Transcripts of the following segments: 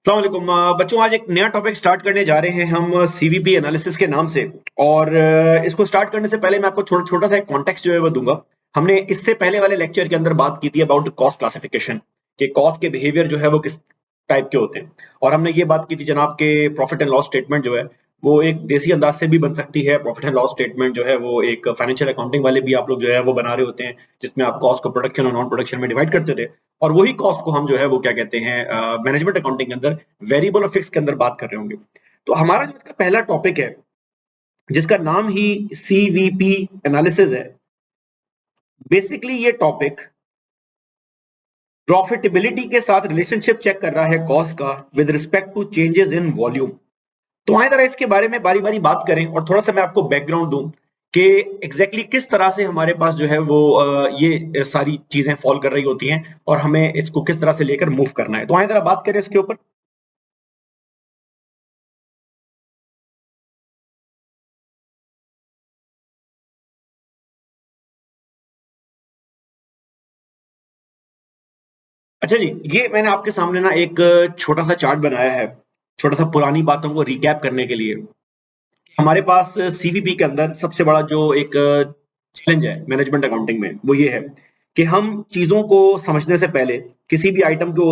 अस्सलाम वालेकुम बच्चों, आज एक नया टॉपिक स्टार्ट करने जा रहे हैं हम सीवीपी एनालिसिस के नाम से। और इसको स्टार्ट करने से पहले मैं आपको छोटा सा एक कॉन्टेक्स्ट जो है वो दूंगा। हमने इससे पहले वाले लेक्चर के अंदर बात की थी अबाउट कॉस्ट क्लासिफिकेशन, कि कॉस्ट के बिहेवियर जो है वो किस टाइप के होते हैं। और हमने ये बात की थी जनाब के प्रॉफिट एंड लॉस स्टेटमेंट जो है वो एक देसी अंदाज से भी बन सकती है। प्रॉफिट एंड लॉस स्टेटमेंट जो है वो एक फाइनेंशियल अकाउंटिंग वाले भी आप लोग जो है वो बना रहे होते हैं, जिसमें आप कॉस्ट को प्रोडक्शन और नॉन प्रोडक्शन में डिवाइड करते थे। और वही कॉस्ट को हम जो है वो क्या कहते हैं मैनेजमेंट अकाउंटिंग के अंदर वेरिएबल और फिक्स के अंदर बात कर रहे होंगे। तो हमारा जो इसका पहला टॉपिक है, जिसका नाम ही सीवीपी एनालिसिस है, बेसिकली ये टॉपिक प्रॉफिटेबिलिटी के साथ रिलेशनशिप चेक कर रहा है कॉस्ट का with respect to changes in volume. तो आए जरा इसके बारे में बारी बारी बात करें और थोड़ा सा मैं आपको बैकग्राउंड दूं कि एग्जैक्टली किस तरह से हमारे पास जो है वो ये सारी चीजें फॉल कर रही होती हैं और हमें इसको किस तरह से लेकर मूव करना है। तो आए जरा बात करें इसके ऊपर। अच्छा जी, ये मैंने आपके सामने ना एक छोटा सा चार्ट बनाया है, छोटा सा पुरानी बातों को रिकैप करने के लिए। हमारे पास सीवीपी के अंदर सबसे बड़ा जो एक चैलेंज है मैनेजमेंट अकाउंटिंग में वो ये है कि हम चीजों को समझने से पहले, किसी भी आइटम को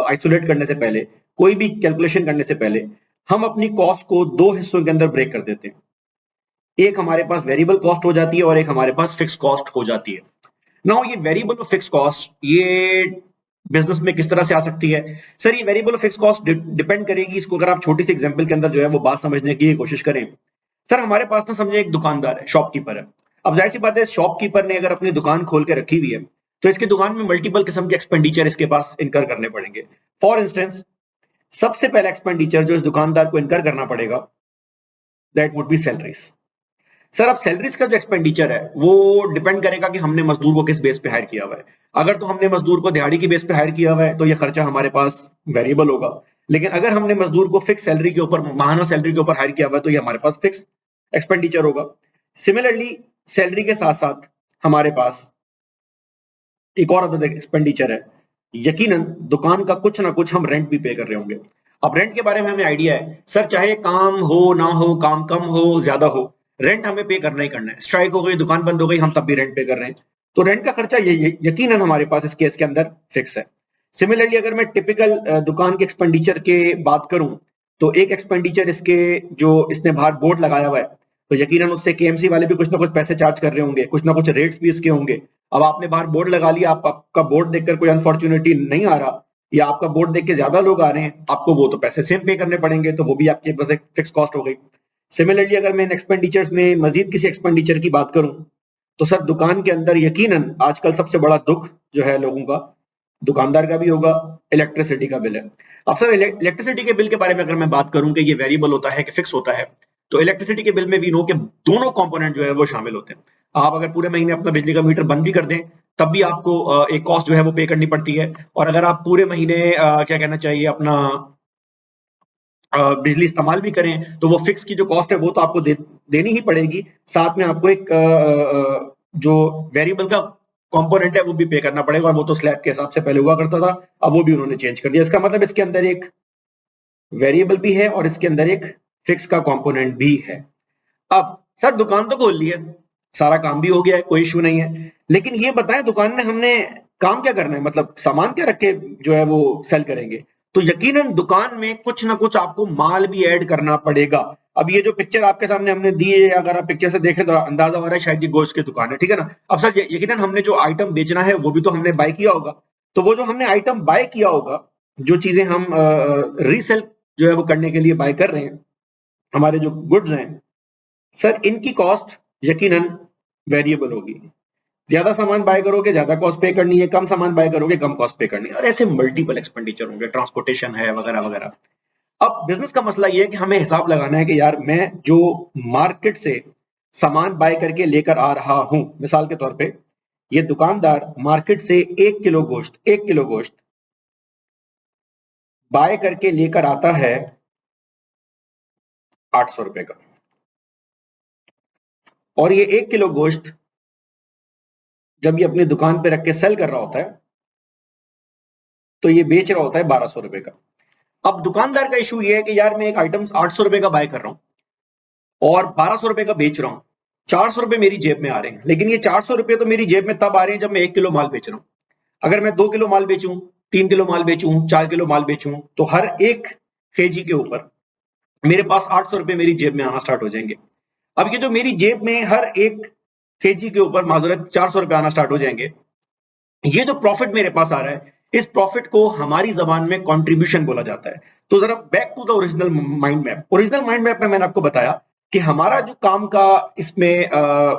आइसोलेट करने से पहले, कोई भी कैलकुलेशन करने से पहले, हम अपनी कॉस्ट को दो हिस्सों के अंदर ब्रेक कर देते हैं। एक हमारे पास वेरिएबल कॉस्ट हो जाती है और एक हमारे पास फिक्स कॉस्ट हो जाती है। नाउ ये वेरिएबल और फिक्स कॉस्ट ये बिजनेस में किस तरह से आ सकती है? सर, ये वेरिएबल और फिक्स कॉस्ट डिपेंड करेगी। इसको अगर आप छोटी सी एग्जांपल के अंदर जो है वो बात समझने की कोशिश करें। सर, हमारे पास ना समझे एक दुकानदार है, शॉपकीपर है। अब जाहिर सी बात है, शॉपकीपर ने अगर अपनी दुकान खोल के रखी हुई है तो इसकी दुकान में मल्टीपल किस्म के एक्सपेंडिचर इसके पास इनकर करने पड़ेंगे। फॉर इंस्टेंस, सबसे पहला एक्सपेंडिचर जो इस दुकानदार को इनकर करना पड़ेगा, that would be salaries. Sir, अब सैलरीज का जो एक्सपेंडिचर है वो डिपेंड करेगा कि हमने मजदूर को किस बेस पे हायर किया हुआ है। अगर तो हमने मजदूर को दिहाड़ी की बेस पे हायर किया हुआ है तो ये खर्चा हमारे पास वेरिएबल होगा। लेकिन अगर हमने मजदूर को फिक्स सैलरी के ऊपर, माहाना सैलरी के ऊपर हायर किया हुआ है तो ये हमारे पास फिक्स एक्सपेंडिचर होगा। सिमिलरली, सैलरी के साथ साथ हमारे पास एक और अदर एक्सपेंडिचर है। यकीनन दुकान का कुछ ना कुछ हम रेंट भी पे कर रहे होंगे। अब रेंट के बारे में हमें आइडिया है, सर, चाहे काम हो ना हो, काम कम हो ज्यादा हो, रेंट हमें पे करना ही करना है। स्ट्राइक हो गई, दुकान बंद हो गई, हम तब भी रेंट पे कर रहे हैं। तो रेंट का खर्चा ये यकीनन हमारे पास इस केस के अंदर फिक्स है। सिमिलरली, अगर मैं टिपिकल दुकान के एक्सपेंडिचर के बात करूं तो एक एक्सपेंडिचर इसके, जो इसने बाहर बोर्ड लगाया हुआ है, तो यकीनन उससे केएमसी वाले भी कुछ ना कुछ पैसे चार्ज कर रहे होंगे, कुछ ना कुछ रेट्स भी इसके होंगे। अब आपने बाहर बोर्ड लगा लिया, आपका बोर्ड देखकर कोई अनफॉर्चुनेटली नहीं आ रहा, या आपका बोर्ड देख के ज्यादा लोग आ रहे हैं, आपको वो तो पैसे सेम पे करने पड़ेंगे, तो वो भी आपके पास एक फिक्स कॉस्ट हो गई। सिमिलरली, अगर मैं इन एक्सपेंडिचर्स में मजीद किसी एक्सपेंडिचर की बात करूं तो सर, दुकान के अंदर यकीनन आजकल सबसे बड़ा दुख जो है लोगों का, दुकानदार का भी होगा, इलेक्ट्रिसिटी का बिल है। अब सर, इलेक्ट्रिसिटी के बिल के बारे में अगर मैं बात करूं कि ये वेरिएबल होता है कि फिक्स होता है, तो इलेक्ट्रिसिटी के बिल में वी नो के दोनों कंपोनेंट जो है वो शामिल होते हैं। आप अगर पूरे महीने अपना बिजली का मीटर बंद भी कर दें तब भी आपको एक कॉस्ट जो है वो पे करनी पड़ती है। और अगर आप पूरे महीने क्या कहना चाहिए अपना बिजली इस्तेमाल भी करें तो वो फिक्स की जो कॉस्ट है वो तो आपको देनी ही पड़ेगी। साथ में आपको एक जो वेरिएबल का कंपोनेंट है वो भी पे करना पड़ेगा, और वो तो स्लैब के हिसाब से पहले हुआ करता था, अब वो भी उन्होंने चेंज कर दिया। इसका मतलब इसके अंदर एक वेरिएबल भी है और इसके अंदर एक फिक्स का कंपोनेंट भी है। अब सर, दुकान तो खोल ली है, सारा काम भी हो गया है, कोई इशू नहीं है, लेकिन ये बताएं दुकान में हमने काम क्या करना है, मतलब सामान क्या रख के जो है वो सेल करेंगे। तो यकीनन दुकान में कुछ ना कुछ आपको माल भी ऐड करना पड़ेगा। अब ये जो पिक्चर आपके सामने हमने दी है, अगर आप पिक्चर से देखें तो अंदाजा हो रहा है शायद ये गोश्त की दुकान है, ठीक है ना। अब सर, यकीनन हमने जो आइटम बेचना है वो भी तो हमने बाय किया होगा। तो वो जो हमने आइटम बाय किया होगा, जो चीजें हम रीसेल जो है वो करने के लिए बाय कर रहे हैं, हमारे जो गुड्स हैं, सर, इनकी कॉस्ट यकीनन वेरिएबल होगी। ज्यादा सामान बाय करोगे ज्यादा कॉस्ट पे करनी है, कम सामान बाय करोगे कम कॉस्ट पे करनी है, और ऐसे मल्टीपल एक्सपेंडिचर होंगे, ट्रांसपोर्टेशन है वगैरह वगैरह। अब बिजनेस का मसला ये है कि हमें हिसाब लगाना है कि यार, मैं जो मार्केट से सामान बाय करके लेकर आ रहा हूं, मिसाल के तौर पे ये दुकानदार मार्केट से 1 किलो गोश्त बाय करके लेकर आता है 800 रुपए का, और ये 1 किलो गोश्त जब ये अपनी दुकान पे रख के सेल कर रहा होता है तो ये बेच रहा होता है 1200 रुपए का। अब दुकानदार का इशू ये है कि यार मैं एक आइटम 800 रुपए का बाय कर रहा हूं और 1200 रुपए का बेच रहा हूं, 400 रुपए मेरी जेब में आ रहे हैं, लेकिन ये 400 रुपए तो मेरी जेब में तब आ रहे हैं जब मैं 1 किलो माल बेच रहा हूं। अगर मैं 2 किलो माल बेचूं, 3 किलो माल बेचूं, 4 किलो माल बेचूं, तो हर एक केजी के ऊपर मेरे पास 800 रुपए मेरी जेब में आना स्टार्ट हो जाएंगे। अब ये जो मेरी जेब में हर एक केजी के ऊपर माजूरत 400 रुपए आना स्टार्ट हो जाएंगे, ये जो प्रॉफिट मेरे पास आ रहा है, इस प्रॉफिट को हमारी जबान में कंट्रीब्यूशन बोला जाता है। तो जरा back to the original mind map. Original mind map में मैंने आपको बताया कि हमारा जो काम का इसमें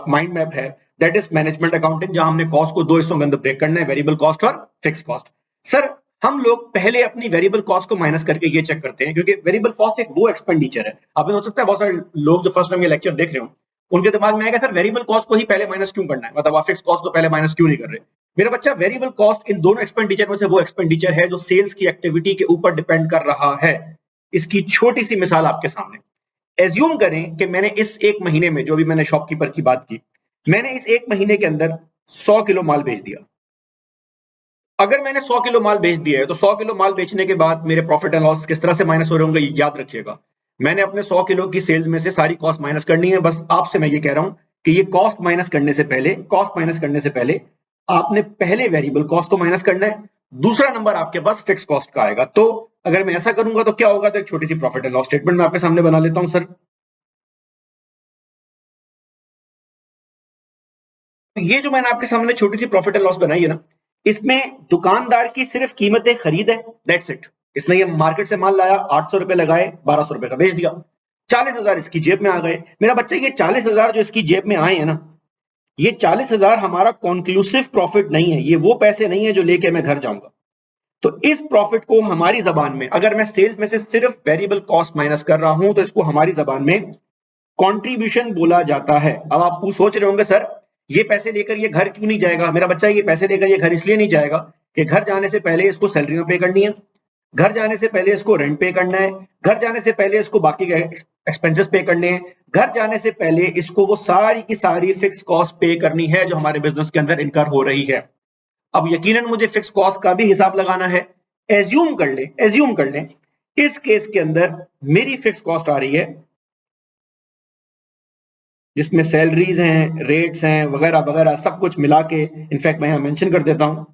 माइंड मैप है, दैट इज मैनेजमेंट अकाउंटिंग, जहां हमने कॉस्ट को दो हिस्सों में अंदर ब्रेक करना है, वेरिएबल कॉस्ट और फिक्स कॉस्ट। सर हम लोग पहले अपनी वेरिएबल कॉस्ट को माइनस करके ये चेक करते हैं, क्योंकि वेरिएबल कॉस्ट एक वो एक्सपेंडिचर है, आपने हो सकता है बहुत सारे लोग जो फर्स्ट टाइम ये लेक्चर देख रहे हो उनके दिमाग में आएगा सर वेरिएबल कॉस्ट को ही पहले माइनस क्यों करना है, मतलब आप फिक्स कॉस्ट को पहले माइनस क्यों नहीं कर रहे। मेरा बच्चा, वेरिएबल कॉस्ट इन दोनों एक्सपेंडिचर में से वो एक्सपेंडिचर है जो सेल्स की एक्टिविटी के ऊपर डिपेंड कर रहा है। इसकी छोटी सी मिसाल आपके सामने, एज्यूम करें कि मैंने इस एक महीने में, जो भी मैंने शॉपकीपर की बात की, मैंने इस एक महीने के अंदर 100 किलो माल बेच दिया। अगर मैंने 100 किलो माल बेच दिया है तो 100 किलो माल बेचने के बाद मेरे प्रॉफिट एंड लॉस किस तरह से माइनस हो रहे होंगे, याद रखिएगा। मैंने अपने 100 किलो की सेल्स में से सारी कॉस्ट माइनस करनी है। बस आपसे मैं ये कह रहा हूं कि ये कॉस्ट माइनस करने से पहले आपने पहले वेरिएबल कॉस्ट को माइनस करना है, दूसरा नंबर आपके पास फिक्स कॉस्ट का आएगा। तो अगर मैं ऐसा करूंगा तो क्या होगा, तो एक छोटी सी प्रॉफिट एंड लॉस स्टेटमेंट मैं आपके सामने बना लेता हूं। सर ये जो मैंने आपके सामने छोटी सी प्रॉफिट एंड लॉस बनाई है ना, इसमें दुकानदार की सिर्फ कीमतें खरीद है, दैट्स इट। इसने ये मार्केट से माल लाया, 800 रुपए लगाए, 1200 रुपए का बेच दिया, 40,000 इसकी जेब में आ गए। मेरा बच्चा, ये 40,000 जो इसकी जेब में आए हैं ना, ये 40,000 हमारा कॉन्क्लूसिव प्रॉफिट नहीं है, ये वो पैसे नहीं है जो लेके मैं घर जाऊंगा। तो इस प्रॉफिट को हमारी जबान में, अगर मैं सेल्स में से सिर्फ वेरिएबल कॉस्ट माइनस कर रहा हूं, तो इसको हमारी जबान में कंट्रीब्यूशन बोला जाता है। अब आप सोच रहे होंगे सर ये पैसे लेकर ये घर क्यों नहीं जाएगा। मेरा बच्चा, ये पैसे लेकर ये घर इसलिए नहीं जाएगा कि घर जाने से पहले इसको सैलरी पे करनी है, घर जाने से पहले इसको रेंट पे करना है, घर जाने से पहले इसको बाकी के एक्सपेंसेस पे करने हैं, घर जाने से पहले इसको वो सारी की सारी फिक्स कॉस्ट पे करनी है जो हमारे बिजनेस के अंदर इनकर हो रही है। अब यकीनन मुझे फिक्स कॉस्ट का भी हिसाब लगाना है। एज्यूम कर लें इस केस के अंदर मेरी फिक्स कॉस्ट आ रही है जिसमें सैलरीज हैं, रेट्स हैं, वगैरह वगैरह सब कुछ मिला के, इनफैक्ट मैं यहां मेंशन कर देता हूं,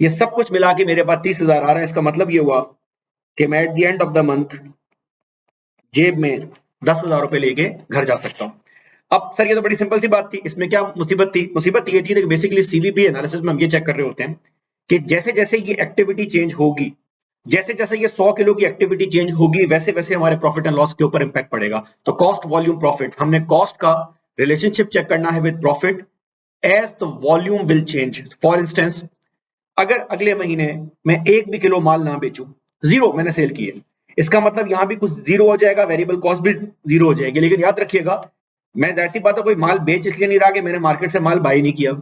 ये सब कुछ मिला के मेरे पास 30,000 आ रहा है। इसका मतलब ये हुआ कि मैं at the end of the month जेब में 10,000 रुपए लेके घर जा सकता हूं। अब सर ये तो बड़ी सिंपल सी बात थी, इसमें क्या मुसीबत थी? मुसीबत ये थी कि बेसिकली सीवीपी एनालिसिस में हम ये चेक कर रहे होते हैं कि जैसे जैसे ये एक्टिविटी चेंज होगी, जैसे जैसे ये 100 किलो की एक्टिविटी चेंज होगी, वैसे वैसे हमारे प्रॉफिट एंड लॉस के ऊपर इंपैक्ट पड़ेगा। तो कॉस्ट वॉल्यूम प्रॉफिट, हमने कॉस्ट का रिलेशनशिप चेक करना है with profit as the volume will change. For instance, अगर अगले महीने मैं 1 भी किलो माल ना बेचूं, जीरो मैंने सेल की है, इसका मतलब यहां भी कुछ जीरो हो जाएगा, वेरिएबल कॉस्ट भी जीरो हो जाएगी। लेकिन याद रखिएगा, मैं जाती बात है कोई माल बेच इसलिए नहीं रहा कि मैंने मार्केट से माल बाय नहीं किया,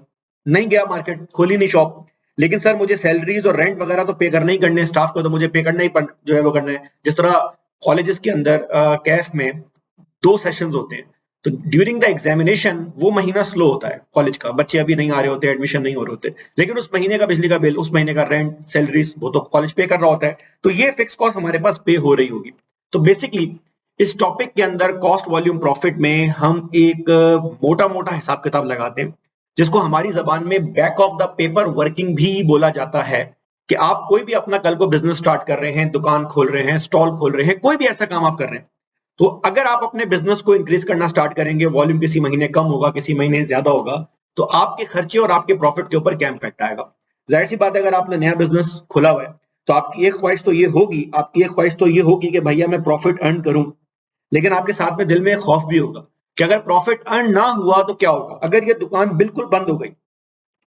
नहीं गया मार्केट, खोली नहीं शॉप, लेकिन सर मुझे सैलरीज और रेंट वगैरह तो पे करना ही करने हैं, स्टाफ को तो मुझे पे करना ही जो है वो करना है। जिस तरह कॉलेजेस के अंदर कैफ में 2 सेशंस होते हैं, तो ड्यूरिंग द एग्जामिनेशन वो महीना स्लो होता है कॉलेज का, बच्चे अभी नहीं आ रहे होते, एडमिशन नहीं हो रहे होते, लेकिन उस महीने का बिजली का बिल, उस महीने का रेंट, सैलरीज वो तो कॉलेज पे कर रहा होता है, तो ये फिक्स कॉस्ट हमारे पास पे हो रही होगी। तो बेसिकली इस टॉपिक के अंदर कॉस्ट वॉल्यूम प्रॉफिट में हम एक मोटा मोटा हिसाब किताब लगाते हैं, जिसको हमारी जबान में back of the paper working भी बोला जाता है। कि आप कोई भी अपना कल को बिजनेस स्टार्ट कर रहे हैं, दुकान खोल रहे हैं, स्टॉल खोल रहे हैं, कोई भी ऐसा काम आप कर रहे हैं, तो अगर आप अपने बिजनेस को इंक्रीज करना स्टार्ट करेंगे, वॉल्यूम किसी महीने कम होगा, किसी महीने ज्यादा होगा, तो आपके खर्चे और आपके प्रॉफिट के ऊपर क्या इंपैक्ट आएगा। जाहिर सी बात है, अगर आपने नया बिजनेस खोला हुआ है तो आपकी एक ख्वाहिश तो ये होगी कि भैया मैं प्रॉफिट अर्न करूं, लेकिन आपके साथ में दिल में एक खौफ भी होगा कि अगर प्रॉफिट अर्न ना हुआ तो क्या होगा। अगर ये दुकान बिल्कुल बंद हो गई,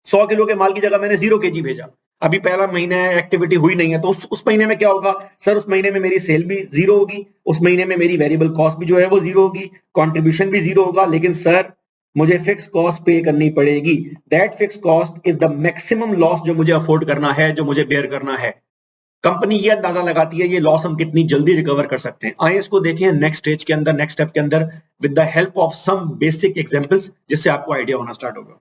100 किलो के माल की जगह मैंने 0 kg भेजा, अभी पहला महीना है, एक्टिविटी हुई नहीं है, तो उस महीने में क्या होगा सर? उस महीने में मेरी सेल भी जीरो होगी, उस महीने में मेरी वेरिएबल कॉस्ट भी जो है वो जीरो होगी, कंट्रीब्यूशन भी जीरो होगा, लेकिन सर मुझे फिक्स कॉस्ट पे करनी पड़ेगी। That fix cost is the maximum loss जो मुझे अफोर्ड करना है, जो मुझे बेयर करना है। कंपनी ये अंदाजा लगाती है ये लॉस हम कितनी जल्दी रिकवर कर सकते हैं। आइए इसको देखें नेक्स्ट स्टेज के अंदर, नेक्स्ट स्टेप के अंदर, with the help of some basic examples, जिससे आपको आइडिया होना स्टार्ट होगा।